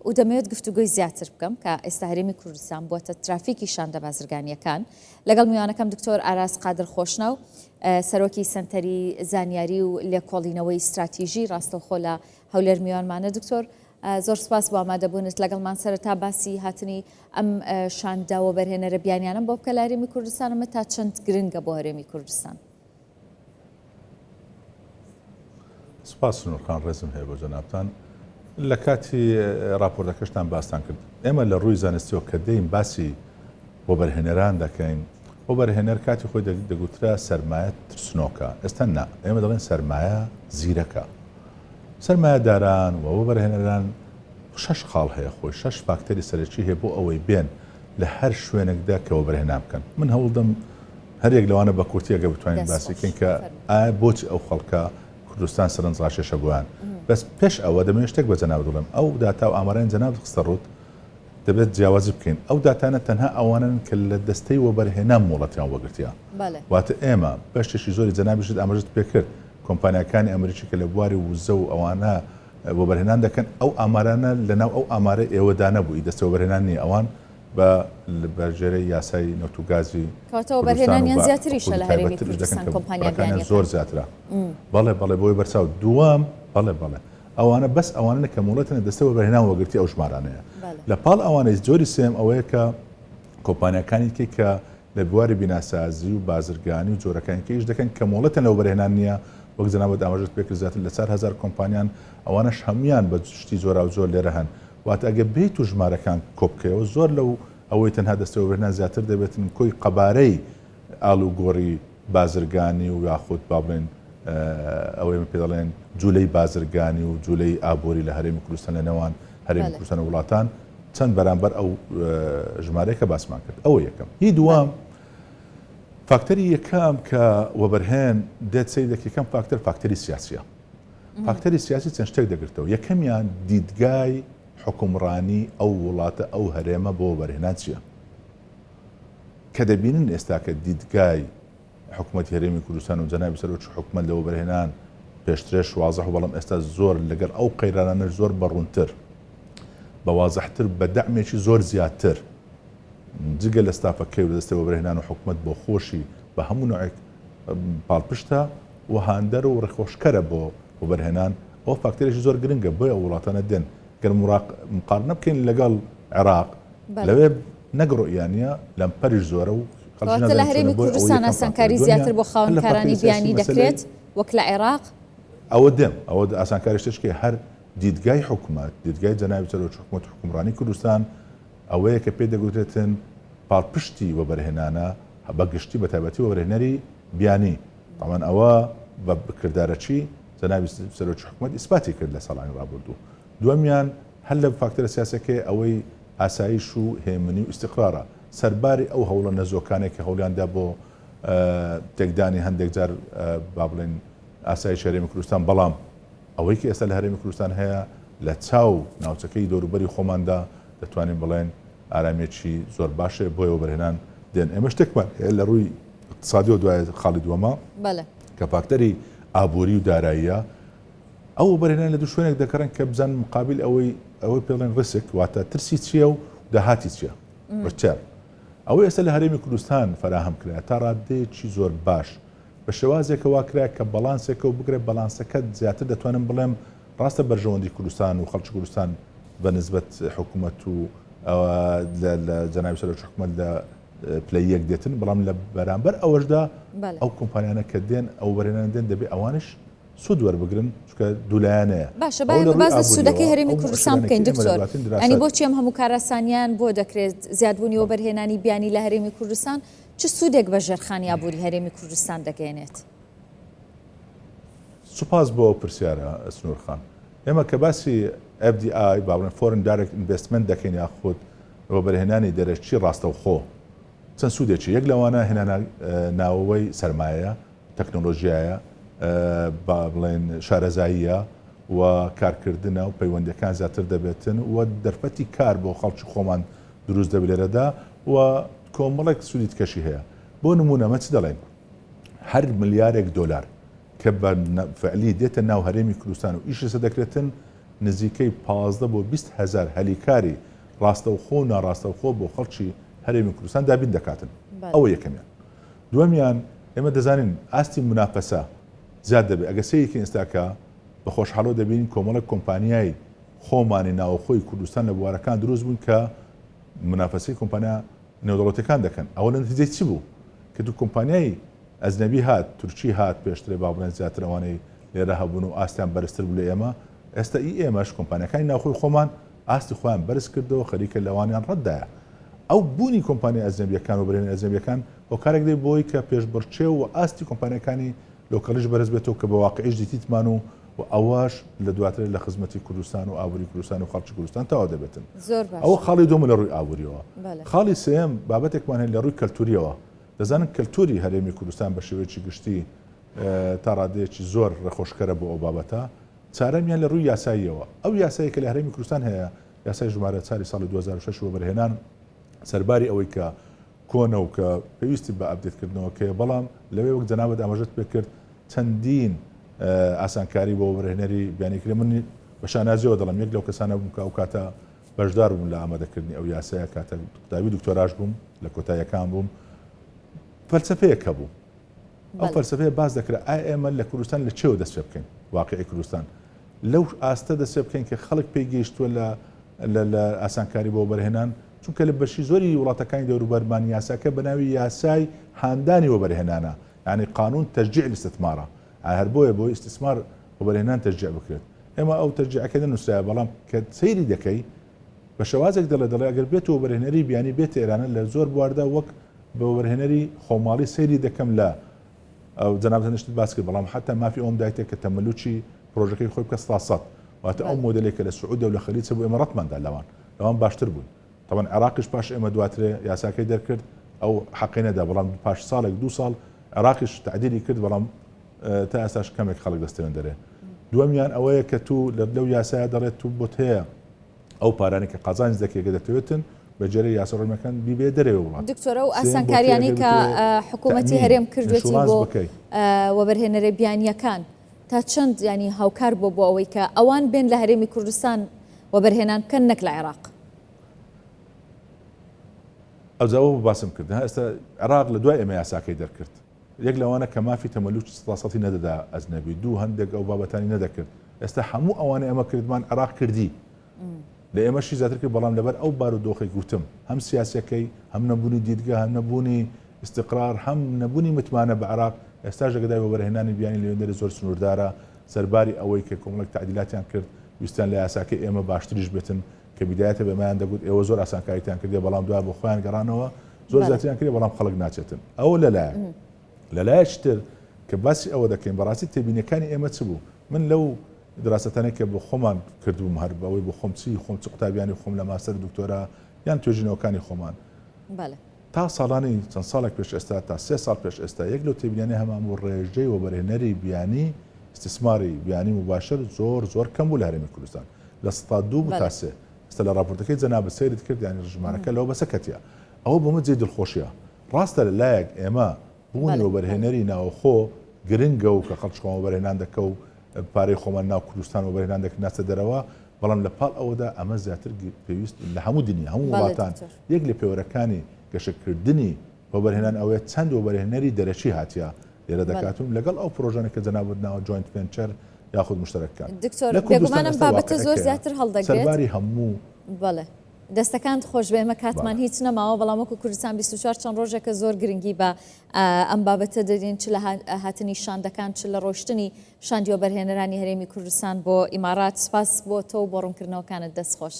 و دەمەوێت گفتوگۆی زیاتر بکەم کە ئێستا هەرێمی کوردستان بووەتە ترافیکی شاندا بازرگانیەکان لەگەڵ میوانەکەم دکتۆر ئاراس قادر خۆشنەو سەرۆکی سنتەری زانیاری و لێکۆڵینەوەی استراتیژی ڕاستەوخۆ لە هەولێر میوانمانە. دکتۆر زۆر سپاس بۆ ئامادەبوونت لەگەڵمان سەرەتا باسی هاتنی ئەم شانداوە بەرهێنەرە بیانیانم بۆ بکە لە هەرێمی کوردستانەمە تا چەند گرنگە بۆ هەرێمی کوردستان. سپاس نورخان ڕێزم هەیە بۆ جەنابتان. لە کاتی راپۆرتەکەشتان باستان کرد ئێمە لە ڕووی زانستیەوە کە دەین باسی بۆ بەرهێنەران دەکەین بۆ بەرهێنەر کاتی خۆی دەگوترا سەرمایە ترسنۆکە. ئێستا نا ئێمە دەڵێن سەرمایە زیرەکە. سەرمایە داران و بۆ بەرهێنەران 6 خاڵ هەیە خۆی 6 فاکتەری سەرەکی هەیە بۆ ئەوەی بێن لە هەر شوێنێکدا کەەوە بەرهێنان بکەن. من هەوڵدەم هەرێک لەوانە بە کورتیەگە بتوانین باسی بکەین کە ئایا بۆچی ئەو خەڵکە کوردستان سەرنجڕاشێشە بوویان. بەس پێش ئەوە دەمێت شتێک بە جەناب دڵێم ئەو داتا و ئامارەیان جەناب خستە ڕوت دەبێت جیاوازی بکەین. ئەو داتانە تەنها ئەوانن کە لە دەستەی وەبەرهێنان مۆڵەتیان وەگرتیان. واتە ئێمە بەشتێکی زۆری جەنابیشت ئاماژت پێکرد کۆمپانیەکانی ئەمریکی کە لە بواری وزە و ئەوانە وەبەرهێنان دەکەن ئەو ئامارانە لەناو ئەو ئامارە ئێوەدا نەبووی دەستە وەبەرهێنان نیە ئەوان بە بەژێرەی یاسای نەوتوگازی بەرهێنانیان زیاتریشە لە هەرێمی کوردستان کۆمپانیەکان زۆر زیاترە. بەڵێ بۆی بەرچاو دووەم بەڵێ ئەوانە بەس ئەوانە کە مۆڵەتەنە دەستە وەبەرهێنان وەگرتی ئەو ژمارانەیە. لە پاڵ ئەوانەی زۆری سێم ئەوەیە کە کۆمپانیەکانی کە لە بواری بیناسازی و بازرگانی و جۆرەکانیش دەکەن کە مۆڵەتەن لەو بەرهێنان نییە وەک جەنابەت ئاماژت پێکرد زیاتر لە 4,000 کۆمپانیان ئەوانەش هەمویان بە شتی زۆر و زۆر لێرە هەن. واتە ئەگە بیت و ژمارەکان کۆبکەوە زۆر لەو ئەوەی تەنها دەستە وەبەرهێنان زیاتر دەبێتن کۆی قەبارەی ئاڵوگۆڕی بازرگانی و یاخود با بڵێن ئەوەی پێ دەڵێن جوولەی بازرگانی و جوولەی ئابووری لە هەرێمی کوردستان لە نێوان هەرێمی کوردستان و وڵاتان چەند بەرامبەر ئەو ژمارەیە کە باسمان کرد. ئەوە یەکەم. هی دووەم فاکتەری یەکەم کە وەبەرهێن دێت سەی دەکەم فاکتەری سیاسیە. فاکتەری سیاسی چەند شتێک دەگرتەوە. یەکەمیان دیدگای حکومڕانی ئەو وڵاتە ئەو هەرێمە بۆ وەبەرهێنان چییە؟ کە دەبینن ئێستا کە دیدگای حکوومەتی هەرێمی کوردستان و جەنابی سەرۆکی حکوومەت لە وەبەرهێنان پێشترێش وازەح و بەڵام ئێستا زۆر لەگەڵ ئەو قەیرانانە زۆر بەڕوونتر بە وازەحتر بە دەعمێکی زۆر زیاتر جگە لە ستافەکەی و دەستەوە بەرهێنان و حکوومەت بۆ خۆشی بە هەموو نوعێک پاڵپشتە و هاندەر و ڕێخۆشکەرە بۆ بەرهێنان. ئەو فاکتەرێکی زۆر گرنگە بۆ ئەو وڵاتانە دێن گەر مقارنە بکەین لەگەڵ عێراق لەوێ نەگڕۆیانە لەم پەریش زۆرە و لە هەرێمی کوردستان ئاسانکاری زیاتر بۆ خاوەنکارانی بیانی دەکرێت وەک لە عێراق. ئەوە دێم ئەوە ئاسانکاری شتێکە هەر دیدگای حکوومەت دیدگای جەنابی سەرۆکی حکوومەت و حکومڕانی کوردستان ئەوەیە کە پێ دەگوترێتن پاڵپشتی وەبەرهێنانە بە گشتی بە تایبەتی وەبەرهێنەری بیانی. تاوان ئەوە بە بکردارەچی جەنابی سەرۆکی حکوومەت ئیسپاتی کرد لە ساڵانی ڕابردوو. دووەمیان هەر لە فاکتەرە سیاسەکەی ئەوەی ئاسایش و هێمنی و ئیستیقرارە سەرباری ئەو هەوڵە نەزۆکانێک کە هەوڵیاندا بۆ تێکدانی هەندێک جار با بڵێن ئاسایش هەرێمی کوردستان. بەڵام ئەوەی کە ئێستا لە هەرێمی کوردستان هەیە لە چاو ناوچەکەی دەوروبەری خۆماندا دەتوانین بڵێن ئارامێکی زۆر باشێ بۆی وەبەرهێنان دێن. ئێمە شتێکمان لە ڕووی اقتصادی و دوای خاڵی دووەمە کە فاکتەری ئابووری و داراییە ئەو وەبەرهێنان لە دوو شوێنێک دەکەن کە بزان مقابل ئەوەی پێڵێن ڕسک واتە ترسی چییە و داهاتی چییە بەچێر. ئەوەی ئێستا لە هەرێمی کوردستان فراهەم کرا تا ڕادەیەکی زۆر باش بە شێوازێکە واکرا کە بەڵانسێکە و بگرێت بەڵانسەکە زیاتر دەتوانم بڵێم ڕاستە بەرژەوەندی کوردستان و خەڵکی کوردستان بە نسبەت حکوومەت و لە جەنابی سەرۆکی حکوومەت لە پلەیەک دێتن. بەڵام لە بەرامبەر ئەوەشدا ئەو کۆمپانیانە کە دێن ئەو بەرهێنان دێن دەبێت ئەوانش سود وەربگرن چکە دوولایانەیە. باشە باز لە سوودەکەی هەرێمی کوردستان بکەین دکتۆر. ئەنی بۆچی ئەم هەموو کارەسانیان بۆ دەکرێت زیادبوونی وەبەرهێنانی بیانی لە هەرێمی کوردستان چ سوودێک بە ژێرخانی ئابووری هەرێمی کوردستان دەگەێنێت؟ سوپاس بۆ پرسیارە سنوورخان. ئێمە کە باسی FDI با بڵێن Foreign Direct Investment دەکەین یاخود وەبەرهێنانی دەرەچی ڕاستەوخۆ چەند سوودێکی یەک لەوانە هێنانە ناوەوەی سەرمایە تەکنۆلۆژیایە با بڵێن شارەزاییە و کارکردنە و پەیوەندیەکان زیاتر دەبێتن و دەرفەتی کار بۆ خەڵکی خۆمان دروست دەبێت لێرەدا و کۆمەڵێک سوودی تکەشی هەیە. بۆ نمونەمە چ دەڵێن هەر ملیارێک دۆلار کە بە فعلی دێتە ناو هەرێمی کوردستان و ئیشە دەکرێتن نزیکەی 15 بۆ 20,000 هەلیکاری ڕاستەوخۆ و ناڕاستەوخۆ بۆ خەڵکی هەرێمی کوردستان دابین دەکاتن. ئەوە یەکەمیان. دووەمیان ئێمە دەزانین ئاستی منافەسە زیاد دەبێت. ئەگە سەیەکی ئێستاکە بە خۆشحاڵۆ دەبین کۆمەڵک کۆمپانیای خۆمانی ناوخۆی کوردستان لە بوارەکان دروست بوون کە منافەسەی کۆمپانیا نێودەوڵەتەکان دەکەن. ئەوە لە نتیجەی چی بوو؟ کە دوو کۆمپانیای ئەجنەبی هات تورکی هات پێشترێ با بڵێن زیاتر ئەوانەی لێرە هەبوون و ئاستیان بەرزتر بوو لە ئێمە. ئێستا ئێمەش کۆمپانیەکانی ناوخۆی خۆمان ئاستی خۆیان بەرز کردەوە خەریکە لەوانیان ڕەتدایە. ئەو بوونی کۆمپانیای ئەجنەبیەکان و بەرهێنەری ئەجنەبیەکان بۆ کارێک دەی بۆی کە پێشبڕچێ و ئاستی کۆمپانیەکانی لۆکەڵیش بەرز بێتەوە کە بە واقعیش دیتیتمان و ئەوەش لە دواتر لە خزمەتی کوردستان و ئابووری کوردستان و خەڵکی کوردستان تەواو دەبێتن. ئەوە خاڵی دووەم لە ڕووی ئابووریەوە. خاڵی سێم بابەتێکمان هەیە لە ڕووی کەلتوریەوە. دەزانن کەلتوری هەرێمی کوردستان بە شێوەیەکی گشتی تا ڕادەیەکی زۆر ڕێخۆشکەرە بۆ ئەو بابەتە. چارەمیان لە ڕووی یاساییەوە. ئەو یاسایی کە لە هەرێمی کوردستان هەیە یاسای ژمارە 4 ساڵی 2006 وە بەرهێنان سەرباری ئەوەی کە کۆنە و کە پێویستی بە ئەپدێتکردنەوە کە بەڵام لەوێ وەک جەنابەت ئاماژەت پێ کرد چەندین ئاسانکاری بۆ بەرهێنەری بیانیکردن. من بە شانازیەوە دەڵم یەک لەو کەسانە بووم کە ئەو کاتە بەشدار بووم لە ئامادەکردنی ئەو یاسایە کاتە قوتابی دکتۆراژ بووم لە کۆتاییەکان بووم. فەلسەفەیەک هەبوو. ئەو فەلسەفەیە باز دەکرا ئێمە لە کوردستان لە چێوە دەست پێ بکەین واقعی کوردستان لەو ئاستە دەست پێ بکەین کە خەڵک پێی گەیشتووە لە ئاسانکاری بۆ بەرهێنان چونکە لە بەشی زۆری وڵاتەکانی دەوروبەرمان یاساکە بە ناوی یاسای هاندانی وەبەرهێنانە یعنی قانون تەشجیع الاستثمارە هەر بۆیە بۆی استثمار وەبەرهێنان تەشجیع بکرێت. ئێمە ئەو تەشجیعەکە دەنووسرایە بەڵام کە سەیری دەکەی بە شێوازێک دەڵێ ئەگەر بێت وەبەرهێنەری بیانی بێتە ئێرانە لە زۆر بواردا وەک بە وەبەرهێنەری خۆماڵی سەیری دەکەم لە ئەو جەنابەت هەنیشت باس کرد بەڵام حتا مافی ئەوم دایتێ کە تەمەلوکی پرۆژەکەی خۆی بکە 100 واتە ئەو مۆدلێکە لە سعودی و لە خەلیج بوو ئێمە ڕەتماندا لەوان باشتر بوون. طبعا عێراقیش پاش ئێمە دواترێ یاساکەی دەرکرد ئەو حەقی نەدا بەڵام پاش ساڵێک 2 ساڵ عێراقیش تعدیلی کرد بەڵام تا ئێستاش کەمێک خەڵک دەستێن دەرێ. دووەمیان ئەوەیە کە تو لەو یاسایە دەڵێت تو بۆت هەیە ئەو پارانی کە قازانج دەکێکە دەتەوێتن بەجێرە یاسا ڕۆژمەکان بیبێ دەرەوە وڵات. دکتۆرە و ئاسانکاریانی کە حکوومەتی هەرێم کردوێتی بۆ وەبەرهێنەرە بیانیەکان تا چەند ینی هاوکار بۆ ئەوەی کە ئەوان بێن لە هەرێمی کوردستان وەبەرهێنان بکەن نەک لە عێراق. ئەو جاواب باسم کرد ئێستا عێراق لە دوای ئێمە یاساکەی دەرکرد یەک لەوانە کە مافی تەمەلوکی 100% نەدەدا ئەجنەبی دوو هەندێک ئەو بابەتانی نەدەکرد. ئێستا هەموو ئەوانە ئێمە کردمان عێراق کردی لە ئێمەشی زیاتر کرد بەڵام لەبەر ئەو بارودۆخی گوتم هەم سیاسەکەی هەم نەبوونی دیدگە هەم نەبوونی استقرار هەم نەبوونی متمانە بە عێراق ئێستا ژەگەدای وەبەرهێنانی بیانی لەوێنەری زۆر سنووردارە سەرباری ئەوەی کە کۆمەڵک تعدیلاتیان کرد ویستیان لە یاساکەی ئێمە باشتریش بێتن کە بیدایەتە بەمایان دەگوت ئێوە زۆر ئاسانکاریتان کردێ بەڵام دوای بۆ خۆیان گەڕانەوە زۆر زیاتریان کردێ بەڵام خەڵک ناچێتن. ئەوە لەلایەکتر کە باسی ئەوە دەکەین بەڕاستی تێبینەکانی ئێمە چ بوو؟ من لەو دراستانێک کە بۆ خۆمان کردوم هەر بەوەی بۆ خۆم چ قوتابیانی خۆم لە ماستەر دکتۆرا یان توێژینەوەکانی خۆمان تا ساڵانی چەند ساڵێک پێش ئێستا تا 3 ساڵ پێش ئێستا یەک لەو تێبینیانی هەمان بۆ ڕێژەی وەبەرهێنەری بیانی استثماری بیانی مباشر زۆر کەم بوو لە هەرێمی کوردستان لە 102 بوو تا 3. ئێستا لە راپۆرتەکەی جەنابەت سەیرت کرد یانی ژمارەکە لەوە بەسەکەتیە. ئەوە بۆمە جێی دڵخۆشیە. ڕاستە لەلایەک ئێمە بوونی وەبەرهێنەری ناوخۆ گرنگە و کە خەڵک خۆمان وەبەرهێنان دەکە و پارەی خۆمان ناو کوردستان وەبەرهێنان دەکەن ناچە دەرەوە بەڵام لە پاڵ ئەوەدا ئەمە زیاتر پێویست لە هەموو دنیا هەموو وڵاتان یەک لە پێوەرەکانی گەشەکردنی وەبەرهێنان ئەوەیە چەند وەبەرهێنەری دەرەچی هاتیە لێرە دەکاتون لەگەڵ ئەو پرۆژانێک کە جەنابەت ناوە جوینت ڤێنچەر یاخود مشتەرەکەکان. دکتۆر بێگومانم بابەتە زۆر زیاتر هەڵدەگرێت سەرباری هەموو بەڵێ دەستەکان خۆش بێمە کاتمان هیچ نەماوە بەڵام وەکو کوردستان 24 چەند ڕۆژێکە زۆر گرنگی بە ئەم بابەتە دەدەین چ لە هاتنی شاندەکان چ لە ڕۆشتنی شاندی وەبەرهێنەرانی هەرێمی کوردستان بۆ ئیمارات. سپاس بۆ تۆ بۆ ڕوونکردنەوەکانت دەستخۆش.